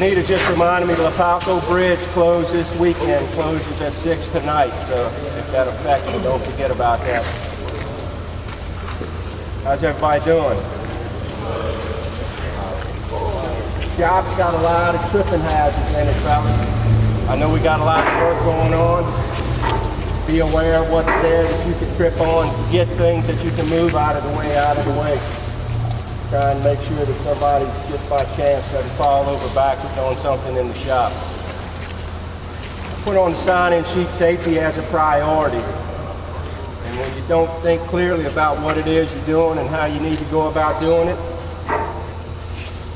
Anita just reminded me the Lapalco Bridge closed this weekend, closes at 6 tonight, so if that affects you, don't forget about that. How's everybody doing? Shop's got a lot of tripping hazards in it, fellas. I know we got a lot of work going on. Be aware of what's there that you can trip on, get things that you can move out of the way. Try and make sure that somebody, just by chance, doesn't fall over backwards on something in the shop. Put on the sign-in sheet safety as a priority. And when you don't think clearly about what it is you're doing and how you need to go about doing it,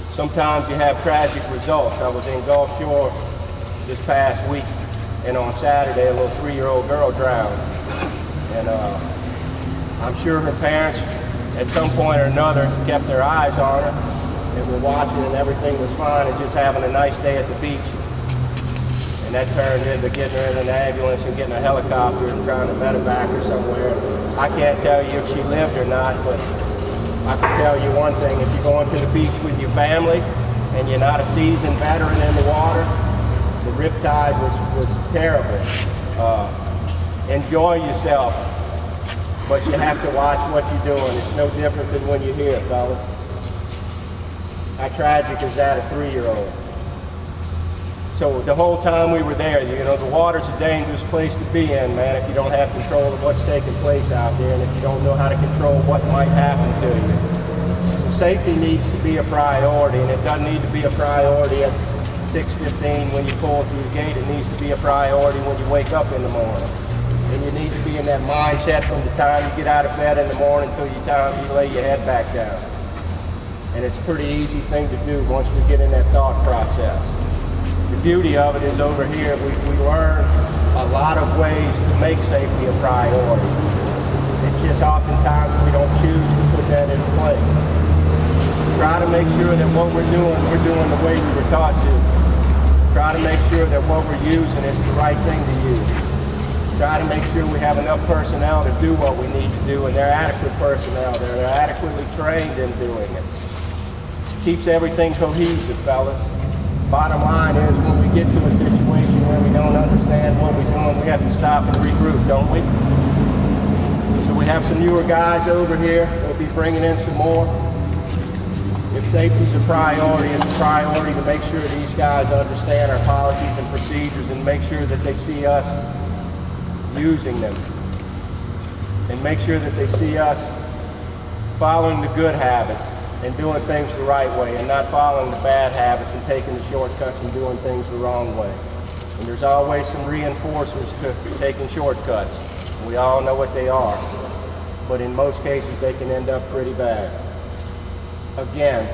sometimes you have tragic results. I was in Gulf Shore this past week, and on Saturday, a little 3-year-old girl drowned. And I'm sure her parents, at some point or another, kept their eyes on her and were watching, and everything was fine and just having a nice day at the beach. And that turned into getting her in an ambulance and getting a helicopter and trying to medevac her somewhere. I can't tell you if she lived or not, but I can tell you one thing: if you're going to the beach with your family and you're not a seasoned veteran in the water, the riptide was terrible. Enjoy yourself, but you have to watch what you're doing. It's no different than when you're here, fellas. How tragic is that, a 3-year-old? So the whole time we were there, you know, the water's a dangerous place to be in, man, if you don't have control of what's taking place out there and if you don't know how to control what might happen to you. So safety needs to be a priority, and it doesn't need to be a priority at 6:15 when you pull through the gate. It needs to be a priority when you wake up in the morning. And you need to be in that mindset from the time you get out of bed in the morning until you lay your head back down. And it's a pretty easy thing to do once we get in that thought process. The beauty of it is over here, we learn a lot of ways to make safety a priority. It's just oftentimes we don't choose to put that in place. Try to make sure that what we're doing the way we were taught to. Try to make sure that what we're using is the right thing to use. Try to make sure we have enough personnel to do what we need to do, and they're adequate personnel. They're adequately trained in doing it. Keeps everything cohesive, fellas. Bottom line is, when we get to a situation where we don't understand what we're doing, we have to stop and regroup, don't we? So we have some newer guys over here. We'll be bringing in some more. If safety's a priority, it's a priority to make sure these guys understand our policies and procedures and make sure that they see us using them. And make sure that they see us following the good habits and doing things the right way and not following the bad habits and taking the shortcuts and doing things the wrong way. And there's always some reinforcers to taking shortcuts. We all know what they are. But in most cases, they can end up pretty bad. Again,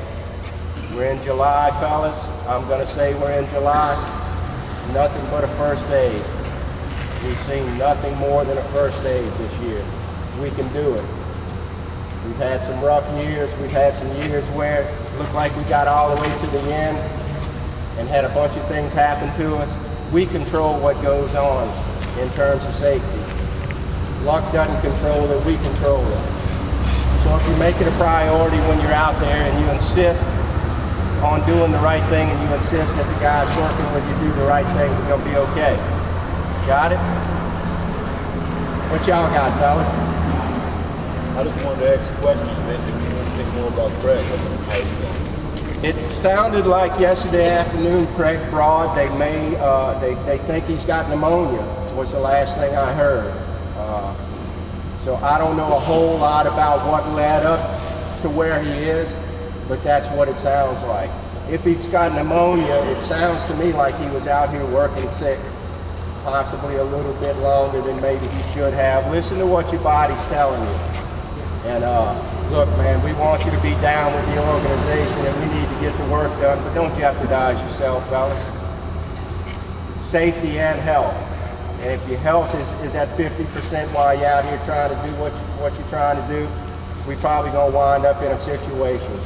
we're in July, fellas. I'm going to say we're in July. Nothing but a first aid. We've seen nothing more than a first aid this year. We can do it. We've had some rough years. We've had some years where it looked like we got all the way to the end and had a bunch of things happen to us. We control what goes on in terms of safety. Luck doesn't control it, we control it. So if you make it a priority when you're out there and you insist on doing the right thing and you insist that the guys working with you do the right thing, we're going to be okay. Got it? What y'all got, fellas? I just wanted to ask a question. You mentioned if you want to think more about Craig. How you doing? It sounded like yesterday afternoon, Craig Broad, they think he's got pneumonia, was the last thing I heard. So I don't know a whole lot about what led up to where he is, but that's what it sounds like. If he's got pneumonia, it sounds to me like he was out here working sick, possibly a little bit longer than maybe he should have. Listen to what your body's telling you. And look, man, we want you to be down with the organization and we need to get the work done, but don't jeopardize yourself, fellas. Safety and health. And if your health is at 50% while you're out here trying to do what you're trying to do, we probably gonna wind up in a situation.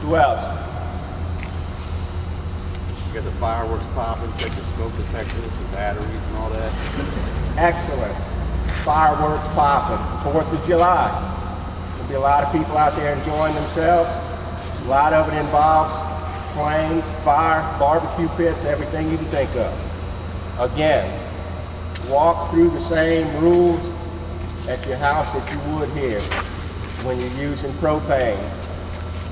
Who else? You got the fireworks popping, check the smoke detectors, the batteries and all that. Excellent. Fireworks popping. 4th of July. There'll be a lot of people out there enjoying themselves. A lot of it involves flames, fire, barbecue pits, everything you can think of. Again, walk through the same rules at your house that you would here when you're using propane,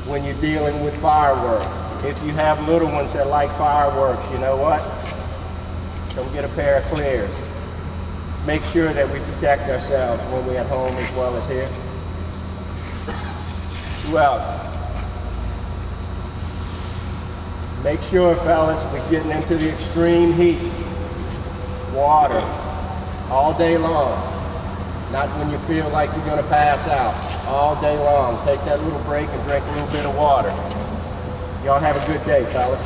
when you're dealing with fireworks. If you have little ones that like fireworks, you know what? Come get a pair of clears. Make sure that we protect ourselves when we're at home as well as here. Who else? Make sure, fellas, we're getting into the extreme heat. Water all day long. Not when you feel like you're going to pass out. All day long. Take that little break and drink a little bit of water. Y'all have a good day, fellas.